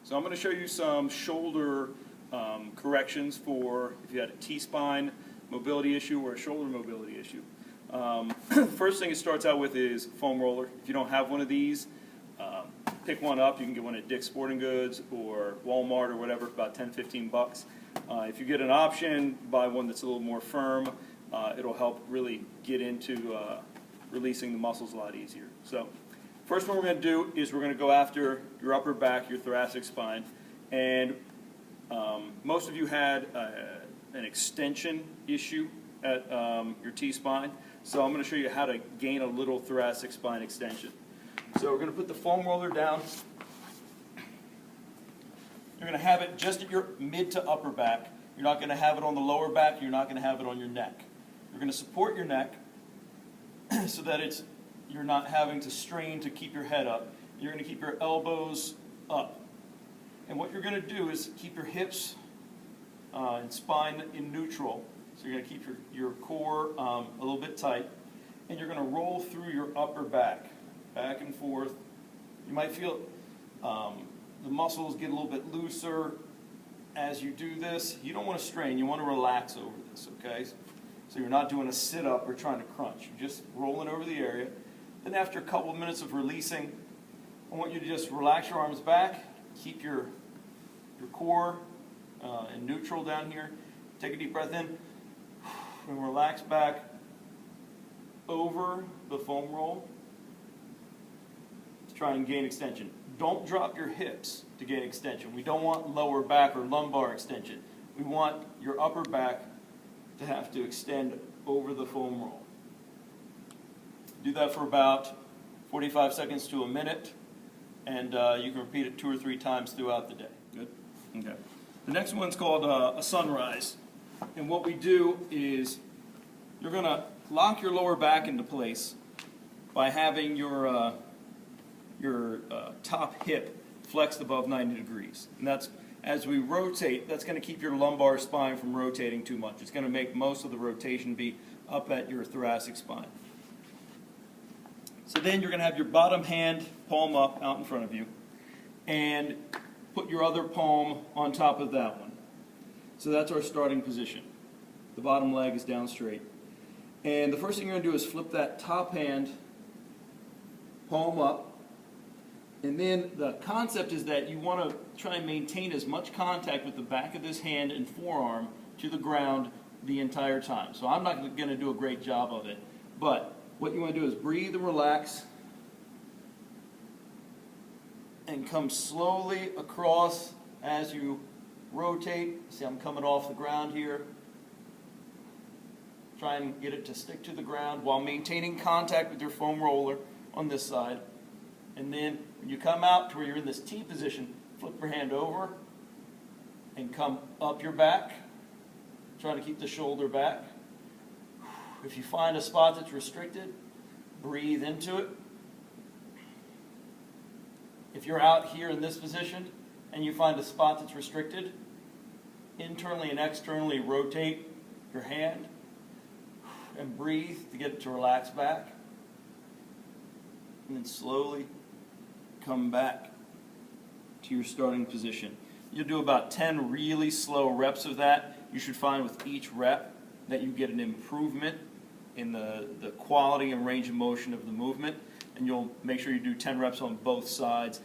So I'm going to show you some shoulder corrections for if you had a T-spine mobility issue or a shoulder mobility issue. First thing it starts out with is foam roller. If you don't have one of these, pick one up. You can get one at Dick's Sporting Goods or Walmart or whatever, about 10, 15 bucks. If you get an option, buy one that's a little more firm. It'll help really get into releasing the muscles a lot easier. So first one we're going to do is we're going to go after your upper back, your thoracic spine. And most of you had an extension issue at your T-spine. So I'm going to show you how to gain a little thoracic spine extension. So we're going to put the foam roller down. You're going to have it just at your mid to upper back. You're not going to have it on the lower back. You're not going to have it on your neck. You're going to support your neck so that you're not having to strain to keep your head up. You're going to keep your elbows up. And what you're going to do is keep your hips and spine in neutral. So you're going to keep your core a little bit tight. And you're going to roll through your upper back, back and forth. You might feel the muscles get a little bit looser as you do this. You don't want to strain. You want to relax over this, okay? So you're not doing a sit-up or trying to crunch. You're just rolling over the area. Then after a couple of minutes of releasing, I want you to just relax your arms back. Keep your core in neutral down here. Take a deep breath in. And relax back over the foam roll to try and gain extension. Don't drop your hips to gain extension. We don't want lower back or lumbar extension. We want your upper back to have to extend over the foam roll. Do that for about 45 seconds to a minute, and you can repeat it 2 or 3 times throughout the day. Good? Okay. The next one's called a sunrise. And what we do is you're going to lock your lower back into place by having your top hip flexed above 90 degrees. And that's, as we rotate, that's going to keep your lumbar spine from rotating too much. It's going to make most of the rotation be up at your thoracic spine. So then you're going to have your bottom hand palm up out in front of you and put your other palm on top of that one. So that's our starting position. The bottom leg is down straight. And the first thing you're going to do is flip that top hand, palm up. And then the concept is that you want to try and maintain as much contact with the back of this hand and forearm to the ground the entire time. So I'm not going to do a great job of it. But what you want to do is breathe and relax and come slowly across as you rotate. See, I'm coming off the ground here. Try and get it to stick to the ground while maintaining contact with your foam roller on this side. And then when you come out to where you're in this T position, flip your hand over and come up your back. Try to keep the shoulder back. If you find a spot that's restricted, breathe into it. If you're out here in this position and you find a spot that's restricted, internally and externally rotate your hand and breathe to get it to relax back. And then slowly come back to your starting position. You'll do about 10 really slow reps of that. You should find with each rep that you get an improvement in the quality and range of motion of the movement, and you'll make sure you do 10 reps on both sides.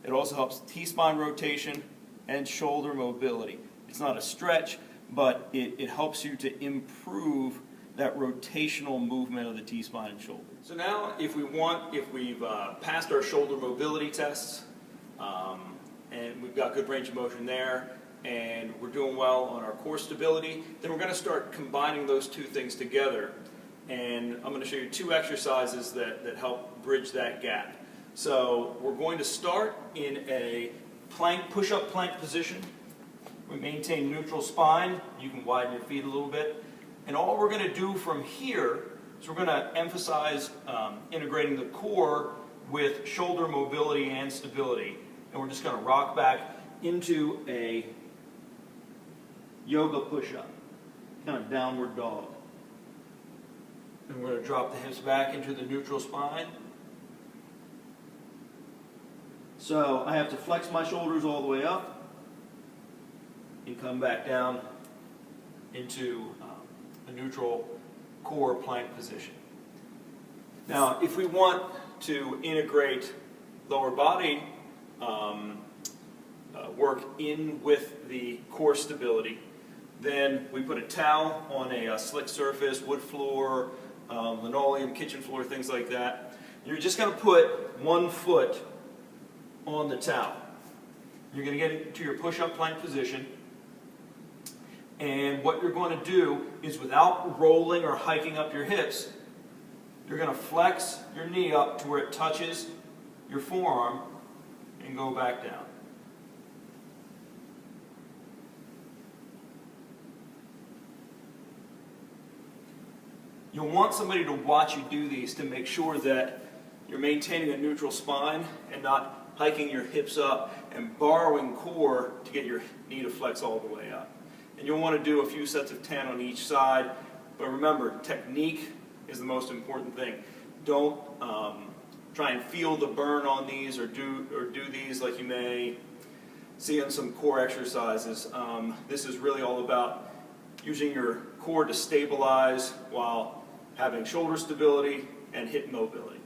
It also helps T-spine rotation and shoulder mobility. It's not a stretch, but it helps you to improve that rotational movement of the T-spine and shoulder. So now if we've passed our shoulder mobility tests, and we've got good range of motion there, and we're doing well on our core stability, then we're going to start combining those two things together. And I'm going to show you 2 exercises that help bridge that gap. So we're going to start in a plank, push-up plank position. We maintain neutral spine. You can widen your feet a little bit. And all we're going to do from here is we're going to emphasize integrating the core with shoulder mobility and stability. And we're just going to rock back into a yoga push-up, kind of downward dog. And we're going to drop the hips back into the neutral spine. So I have to flex my shoulders all the way up and come back down into a neutral core plank position. Now, if we want to integrate lower body work in with the core stability, then we put a towel on a slick surface, wood floor, linoleum, kitchen floor, things like that. You're just going to put one foot on the towel. You're going to get into your push-up plank position, and what you're going to do is, without rolling or hiking up your hips, you're going to flex your knee up to where it touches your forearm and go back down. You'll want somebody to watch you do these to make sure that you're maintaining a neutral spine and not hiking your hips up and borrowing core to get your knee to flex all the way up. And you'll want to do a few sets of 10 on each side, but remember, technique is the most important thing. Don't try and feel the burn on these or do these like you may see on some core exercises. This is really all about using your core to stabilize while having shoulder stability and hip mobility.